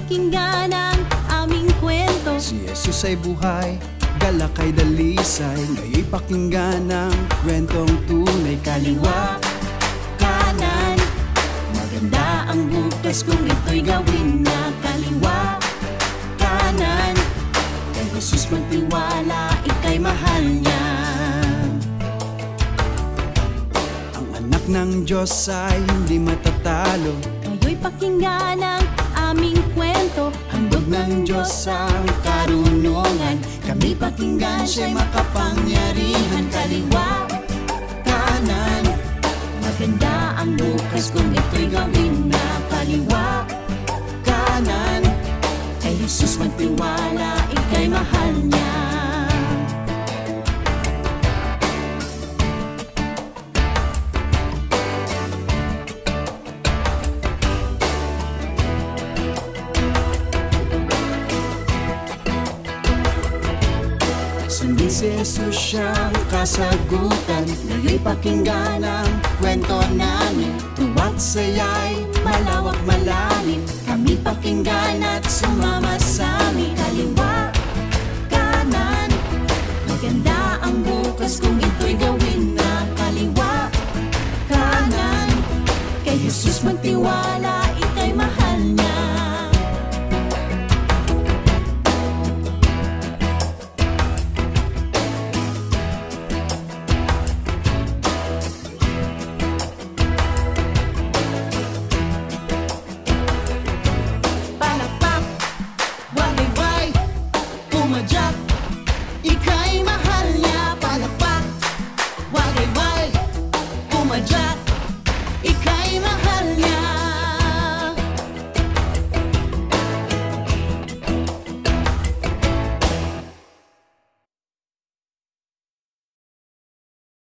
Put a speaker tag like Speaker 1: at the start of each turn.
Speaker 1: pakinggan ang aming kwento.
Speaker 2: Si Jesus ay buhay, galak ay dalisay. Ngayon'y pakinggan ang kwentong tunay. Kaliwa,
Speaker 1: Kanan, maganda ang bukas kung ito'y gawin na. Kaliwa, kanan, kay Jesus magtiwala, ika'y mahal niya.
Speaker 2: ang anak ng Diyos ay hindi matatalo.
Speaker 1: Kayo'y pakinggan ang aming kwento.
Speaker 2: Handog ng Diyos ang karunungan. Kami pakinggan, siya'y makapangyarihan.
Speaker 1: Kaliwa, kanan, maganda ang bukas kung ito'y gawin na. Kaliwa, kanan, kay Jesus magtiwala, ika'y mahal niya.
Speaker 2: Sundin si Jesus siyang kasagutan. Ngayon'y pakinggan ang kwento namin. Tuwa't saya'y malawak malalim.
Speaker 1: Kami pakinggan at sumama sa amin. Kaliwa, kanan, maganda ang bukas kung ito'y gawin na. Kaliwa, kanan, kay Jesus magtiwala, ika'y mahal niya.
Speaker 2: Palakpak, wayway, pumadyak, ika'y mahal.